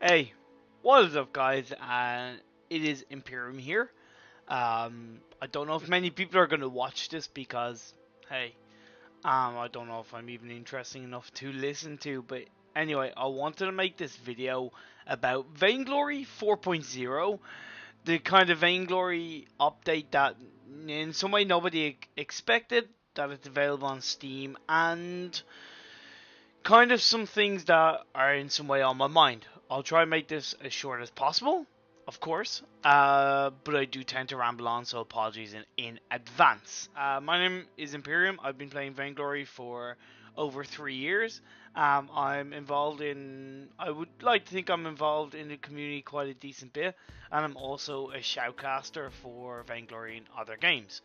Hey, what is up, guys? It is Imperium here. I don't know if many people are gonna watch this because, hey, I don't know if I'm even interesting enough to listen to. But anyway, I wanted to make this video about Vainglory 4.0, the kind of Vainglory update that, in some way, nobody expected. That it's available on Steam, and kind of some things that are in some way on my mind. I'll try and make this as short as possible, of course, but I do tend to ramble on, so apologies in advance. My name is Imperium. I've been playing Vainglory for over 3 years. I'm involved in, I would like to think I'm involved in the community quite a decent bit, and I'm also a shoutcaster for Vainglory and other games.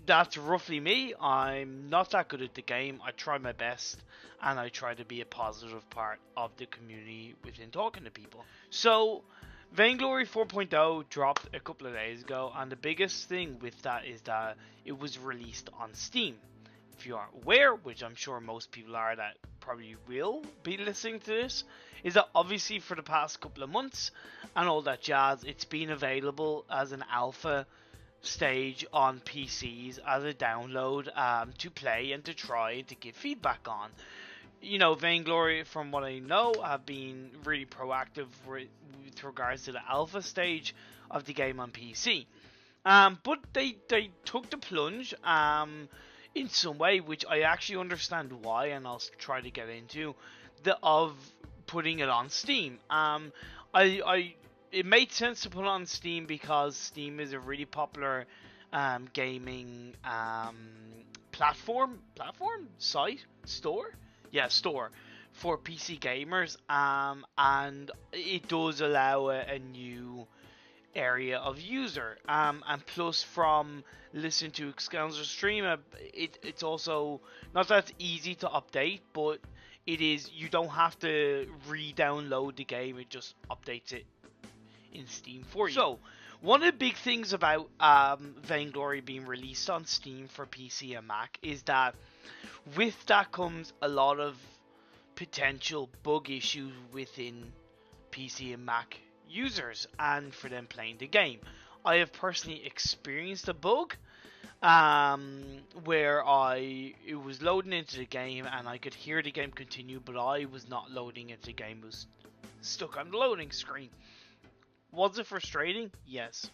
That's roughly me. I'm not that good at the game. I try my best, and I try to be a positive part of the community within talking to people. So, Vainglory 4.0 dropped a couple of days ago, and the biggest thing with that is that it was released on Steam. If you aren't aware, which I'm sure most people are that probably will be listening to this, is that obviously for the past couple of months and all that jazz, it's been available as an alpha stage on PCs as a download to play and to try and to give feedback on. You know, Vainglory, from what I know, have been really proactive with regards to the alpha stage of the game on PC. But they took the plunge in some way, which I actually understand why, and I'll try to get into of putting it on Steam. I it made sense to put it on Steam because Steam is a really popular gaming store for PC gamers, and it does allow a new area of user, and plus from listening to Excel's stream, it's also not that it's easy to update, but it is, you don't have to re-download the game, it just updates it in Steam for you. So, one of the big things about Vainglory being released on Steam for PC and Mac is that with that comes a lot of potential bug issues within PC and Mac users and for them playing the game. I have personally experienced a bug where it was loading into the game and I could hear the game continue, but I was not loading into the game, it was stuck on the loading screen. Was it frustrating? Yes.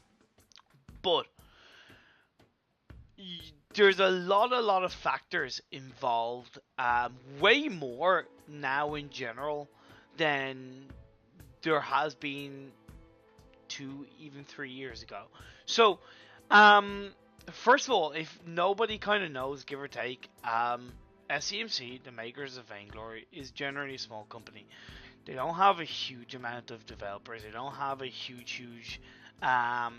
But there's a lot of factors involved, way more now in general than there has been 2, even 3 years ago. So, first of all, if nobody kind of knows, give or take, SCMC, the makers of Vainglory, is generally a small company. They don't have a huge amount of developers. They don't have a huge, amount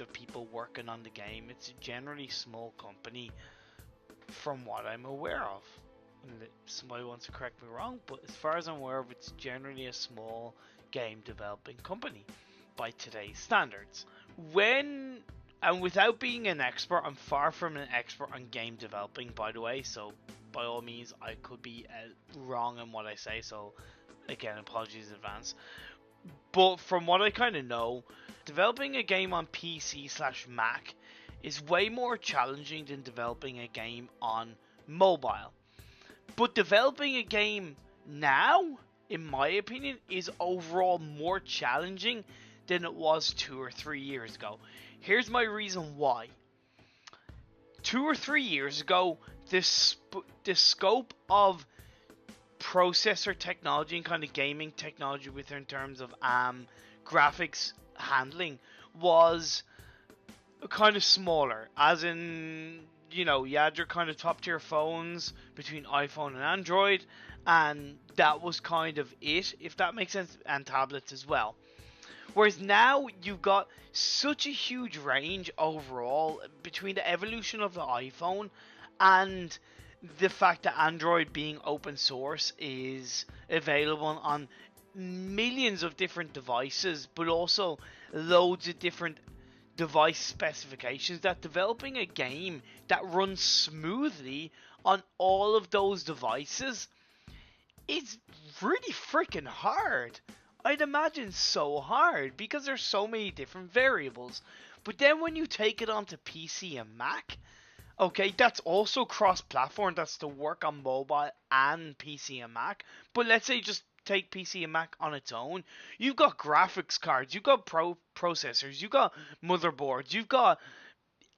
of people working on the game. It's a generally small company, from what I'm aware of. And if somebody wants to correct me wrong, but as far as I'm aware of, it's generally a small game developing company by today's standards. And without being an expert, I'm far from an expert on game developing, by the way, so by all means, I could be wrong in what I say, so again, apologies in advance. But from what I kind of know, developing a game on PC/Mac is way more challenging than developing a game on mobile. But developing a game now, in my opinion, is overall more challenging than it was 2 or 3 years ago. Here's my reason why. 2 or 3 years ago, the scope of processor technology and kind of gaming technology within terms of graphics handling was kind of smaller, as in, you had your kind of top tier phones between iPhone and Android, and that was kind of it, if that makes sense, and tablets as well. Whereas now you've got such a huge range overall between the evolution of the iPhone and the fact that Android, being open source, is available on millions of different devices, but also loads of different device specifications, that developing a game that runs smoothly on all of those devices It's really freaking hard. I'd imagine so hard because there's so many different variables. But then when you take it onto PC and Mac, okay, that's also cross-platform. That's to work on mobile and PC and Mac. But let's say just take PC and Mac on its own. You've got graphics cards, you've got processors, you've got motherboards, you've got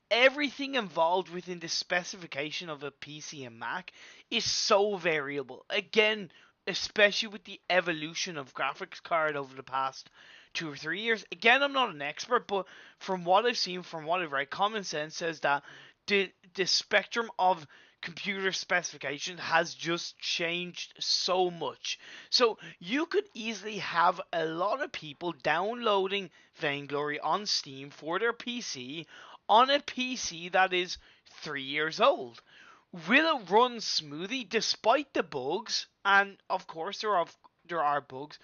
everything involved within the specification of a PC and Mac is so variable. Again, especially with the evolution of graphics card over the past 2 or 3 years. Again, I'm not an expert, but from what I've seen, from what I've read, common sense says that the spectrum of computer specification has just changed so much. So you could easily have a lot of people downloading Vainglory on Steam for their PC on a PC that is 3 years old. Will it run smoothly despite the bugs? And of course there are bugs.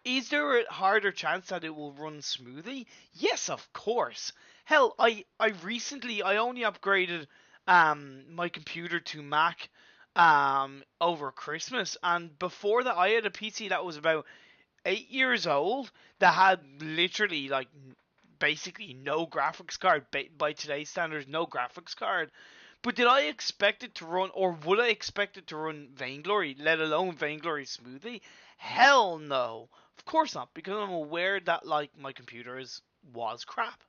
Is there a harder chance that it will run smoothly? Yes, of course. Hell, I only upgraded my computer to Mac over Christmas, and before that I had a PC that was about 8 years old that had literally like basically no graphics card by today's standards, no graphics card. But did I expect it to run, or would I expect it to run Vainglory, let alone Vainglory smoothly? Hell no. Of course not, because I'm aware that like my computer was crap.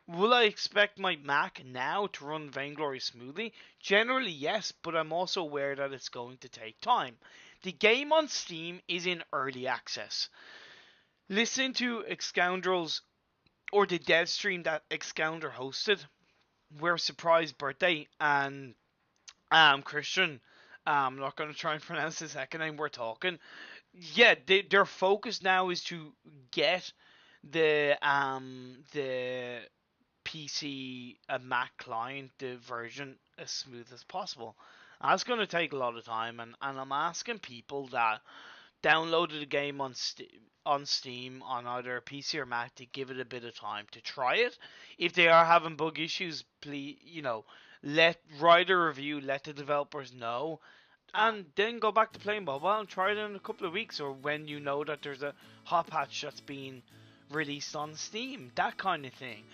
Will I expect my Mac now to run Vainglory smoothly? Generally, yes, but I'm also aware that it's going to take time. The game on Steam is in early access. Listen to Excoundrel's or the dev stream that Excoundre hosted, where Surprise Birthday and Christian, I'm not going to try and pronounce the second name, we're talking. Yeah, their focus now is to get the PC and Mac client, the version, as smooth as possible. That's going to take a lot of time, and I'm asking people that downloaded the game on Steam on either PC or Mac to give it a bit of time to try it. If they are having bug issues, please, write a review, let the developers know, and then go back to playing mobile and try it in a couple of weeks, or when you know that there's a hot patch that's being released on Steam, that kind of thing.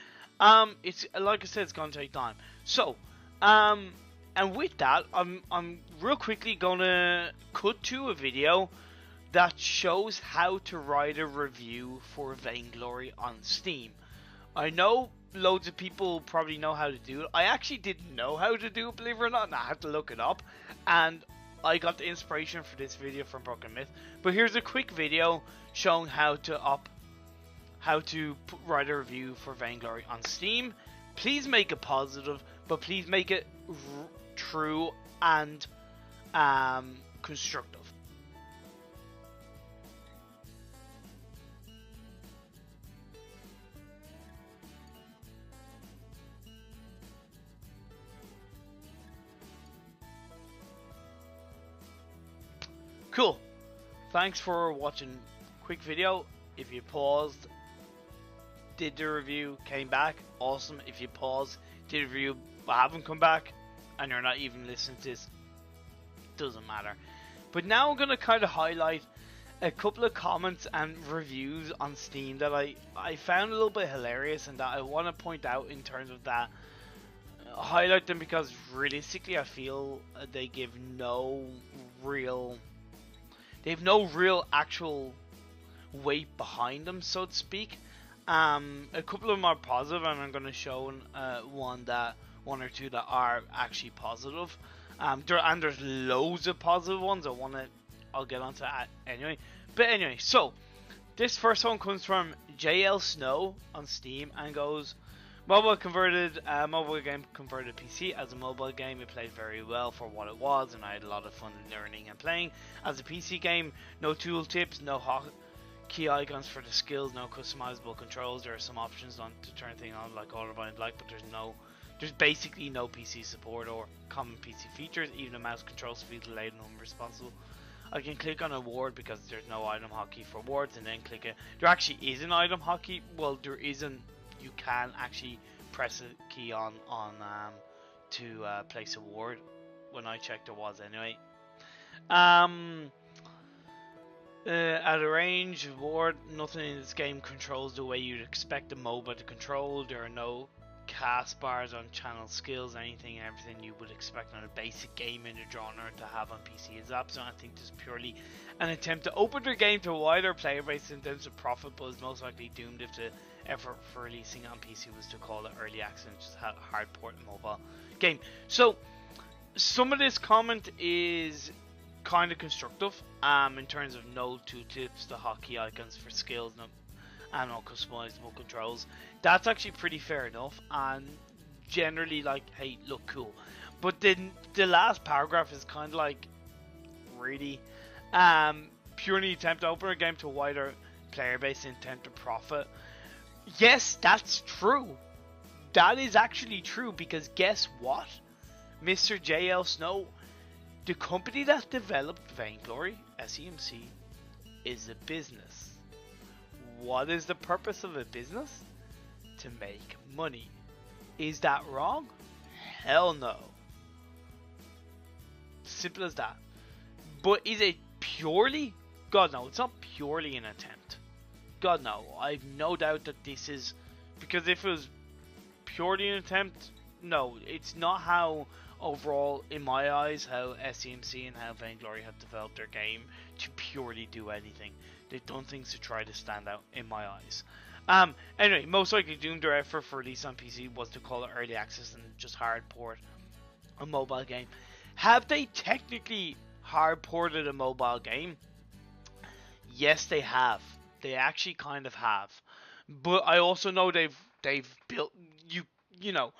It's like I said, it's gonna take time. So, and with that, I'm real quickly gonna cut to a video that shows how to write a review for Vainglory on Steam. I know loads of people probably know how to do it. I actually didn't know how to do it, believe it or not, and I had to look it up. And I got the inspiration for this video from Broken Myth. But here's a quick video showing how to write a review for Vainglory on Steam. Please make it positive, but please make it true and constructive. Cool. Thanks for watching. Quick video. If you paused, did the review, came back, awesome. If you paused, did the review, but haven't come back, and you're not even listening to this, doesn't matter. But now I'm going to kind of highlight a couple of comments and reviews on Steam that I found a little bit hilarious and that I want to point out in terms of that. Highlight them because realistically I feel they have no real actual weight behind them, so to speak. A couple of them are positive, and I'm going to show one or two that are actually positive. There's loads of positive ones. I'll get onto that anyway. But anyway, so this first one comes from JL Snow on Steam and goes, mobile game converted PC. As a mobile game, it played very well for what it was, and I had a lot of fun learning and playing. As a PC game, no tooltips, no key icons for the skills, no customizable controls. There are some options on to turn things on like Autobind but there's basically no PC support or common PC features. Even the mouse controls feel delayed and unresponsive. I can click on a ward because there's no item hotkey for wards, and then click it. There actually is an item hotkey. Well, there isn't. You can actually press a key on to place a ward. When I checked, there was anyway. At a range, ward, nothing in this game controls the way you'd expect a MOBA to control. There are no cast bars on channel skills, anything and everything you would expect on a basic game in a genre to have on PC is absent. I think this is purely an attempt to open their game to a wider player base in terms of profit, but is most likely doomed if the effort for releasing it on PC was to call it early access and just hard port a mobile game. So some of this comment is kind of constructive in terms of no tooltips, the hotkey icons for skills, and all customizable controls. That's actually pretty fair enough, and generally like, hey, look cool. But then the last paragraph is kind of like, really, purely attempt to open a game to a wider player base intent to profit. Yes, that's true. That is actually true, because guess what, Mr. JL Snow, the company that developed Vainglory, SEMC, is a business. What is the purpose of a business? To make money. Is that wrong? Hell no. Simple as that. But is it purely? God no, it's not purely an attempt. God no, I've no doubt that this is, because if it was purely an attempt, no, it's not how overall, in my eyes, how SEMC and how Vainglory have developed their game to purely do anything. They've done things to try to stand out, in my eyes. Anyway, most likely doomed their effort for release on PC was to call it early access and just hard port a mobile game. Have they technically hard ported a mobile game? Yes, they have. They actually kind of have. But I also know they've built, you know,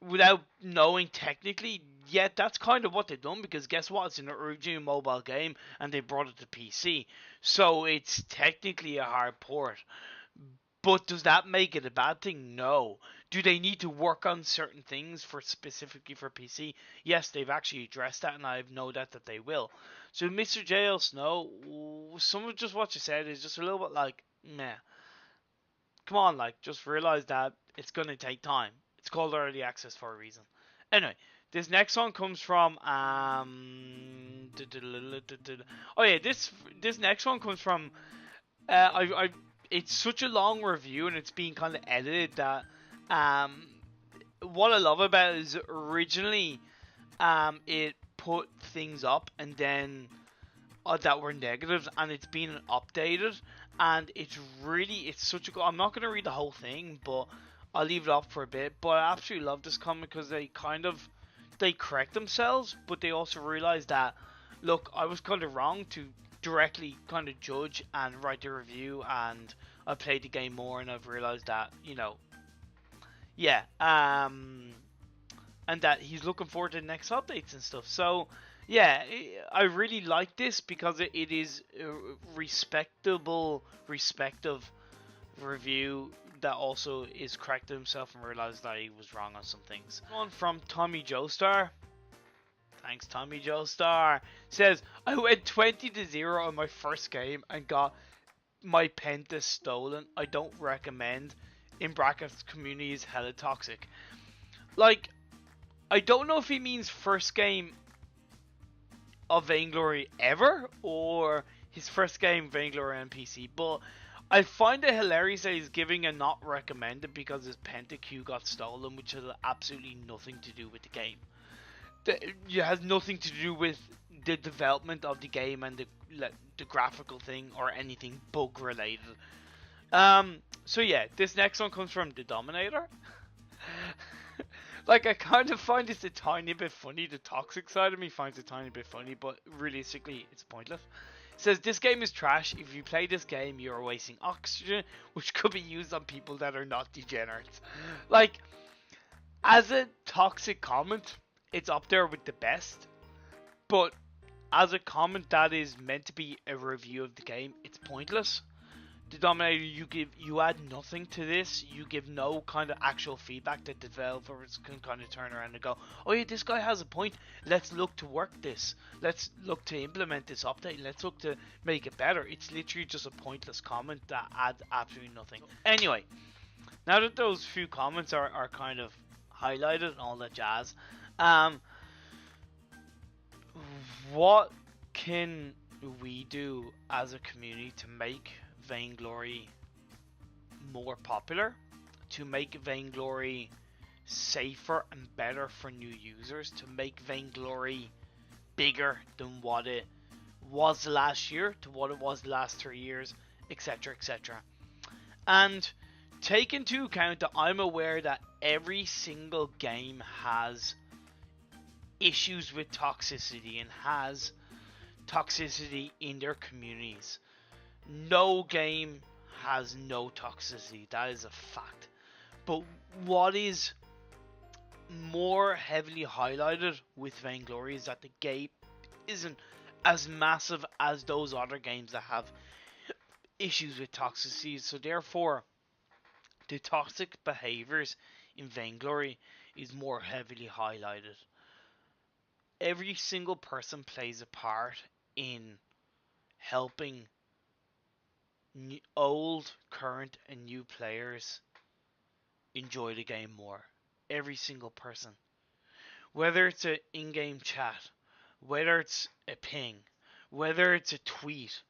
without knowing technically, yet that's kind of what they've done, because guess what, it's an original mobile game and they brought it to PC, so it's technically a hard port. But does that make it a bad thing? No. Do they need to work on certain things for specifically for PC? Yes, they've actually addressed that, and I have no doubt that they will. So Mr. JL Snow, some of just what you said is just a little bit like, meh. Come on, like, just realize that it's going to take time. It's called early access for a reason. Anyway, this next one comes from oh yeah, this next one comes from it's such a long review and it's being kind of edited that what I love about it is originally it put things up and then that were negatives, and it's been updated, and it's such a good. I'm not going to read the whole thing, but I'll leave it up for a bit. But I absolutely love this comic because they correct themselves, but they also realize that, look, I was kind of wrong to directly kind of judge and write the review, and I played the game more and I've realized that, yeah, and that he's looking forward to the next updates and stuff. So yeah, I really like this because it is a respective review that also is corrected himself and realized that he was wrong on some things. One from Tommy Joestar. Thanks, Tommy Joestar. Says, I went 20-0 on my first game and got my penta stolen. I don't recommend. In brackets, community is hella toxic. Like, I don't know if he means first game of Vainglory ever, or his first game Vainglory on PC, but I find it hilarious that he's giving a not recommended because his pentaQ got stolen, which has absolutely nothing to do with the game. It has nothing to do with the development of the game and the graphical thing or anything bug related. So yeah, this next one comes from the Dominator. Like, I kind of find this a tiny bit funny. The toxic side of me finds it a tiny bit funny, but realistically, it's pointless. It says, this game is trash. If you play this game, you're wasting oxygen, which could be used on people that are not degenerates. Like, as a toxic comment, it's up there with the best. But as a comment that is meant to be a review of the game, it's pointless. The Dominator, you add nothing to this. You give no kind of actual feedback that developers can kind of turn around and go, oh yeah, this guy has a point. Let's look to work this. Let's look to implement this update. Let's look to make it better. It's literally just a pointless comment that adds absolutely nothing. Anyway, now that those few comments are kind of highlighted and all that jazz, what can we do as a community to make Vainglory more popular, to make Vainglory safer and better for new users, to make Vainglory bigger than what it was last year, to what it was the last 3 years, etc., etc. And take into account that I'm aware that every single game has issues with toxicity and has toxicity in their communities. No game has no toxicity, that is a fact. But what is more heavily highlighted with Vainglory is that the game isn't as massive as those other games that have issues with toxicity. So therefore, the toxic behaviors in Vainglory is more heavily highlighted. Every single person plays a part in helping old, current, and new players enjoy the game more. Every single person. Whether it's an in-game chat, whether it's a ping, whether it's a tweet,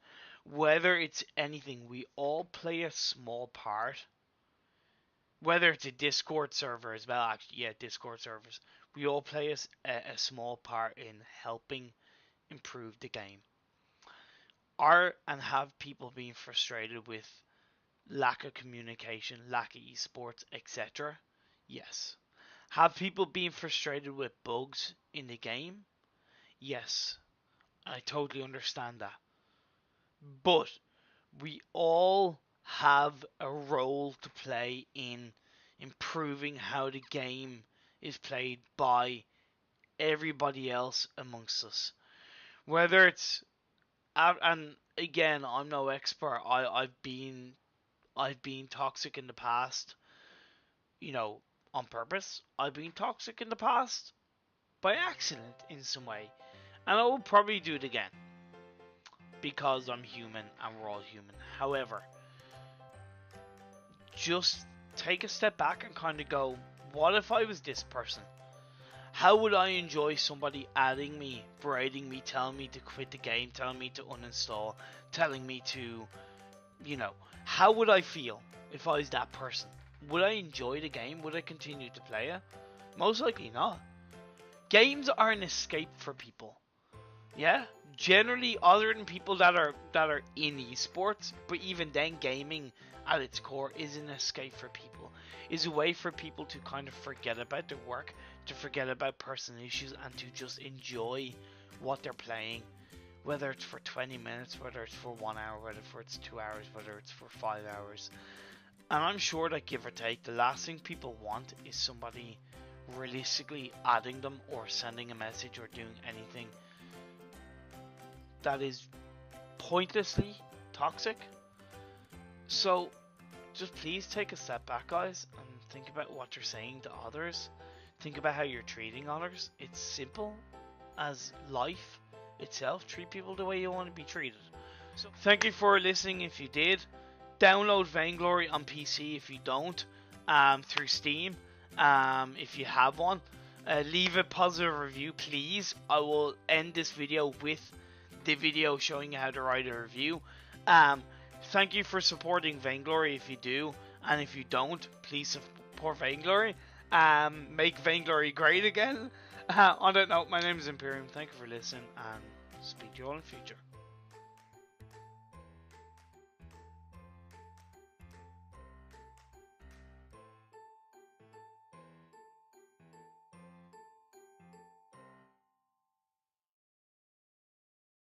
whether it's anything, we all play a small part. Whether it's a Discord server as well, actually, yeah, Discord servers. We all play a small part in helping improve the game. Are and have people been frustrated with lack of communication, lack of esports, etc.? Yes. Have people been frustrated with bugs in the game? Yes. I totally understand that. But we all have a role to play in improving how the game is played by everybody else amongst us. Whether it's, and again, I'm no expert. I've been toxic in the past, you know, on purpose. I've been toxic in the past by accident in some way, and I will probably do it again because I'm human and we're all human. However, just take a step back and kind of go, what if I was this person? How would I enjoy somebody adding me, berating me, telling me to quit the game, telling me to uninstall, telling me to, how would I feel if I was that person? Would I enjoy the game? Would I continue to play it? Most likely not. Games are an escape for people. Yeah, generally, other than people that are in esports, but even then, gaming at its core is an escape for people. Is a way for people to kind of forget about their work, to forget about personal issues, and to just enjoy what they're playing. Whether it's for 20 minutes, whether it's for 1 hour, whether it's 2 hours, whether it's for 5 hours. And I'm sure that give or take, the last thing people want is somebody realistically adding them or sending a message or doing anything that is pointlessly toxic. So just please take a step back, guys, and think about what you're saying to others. Think about how you're treating others. It's simple as life itself. Treat people the way you want to be treated. So thank you for listening. If you did, download Vainglory on PC if you don't, through Steam. If you have one, leave a positive review, please. I will end this video with the video showing you how to write a review. Thank you for supporting Vainglory if you do, and if you don't, please support Vainglory. Make Vainglory great again. On that note, my name is Imperium. Thank you for listening, and speak to you all in the future.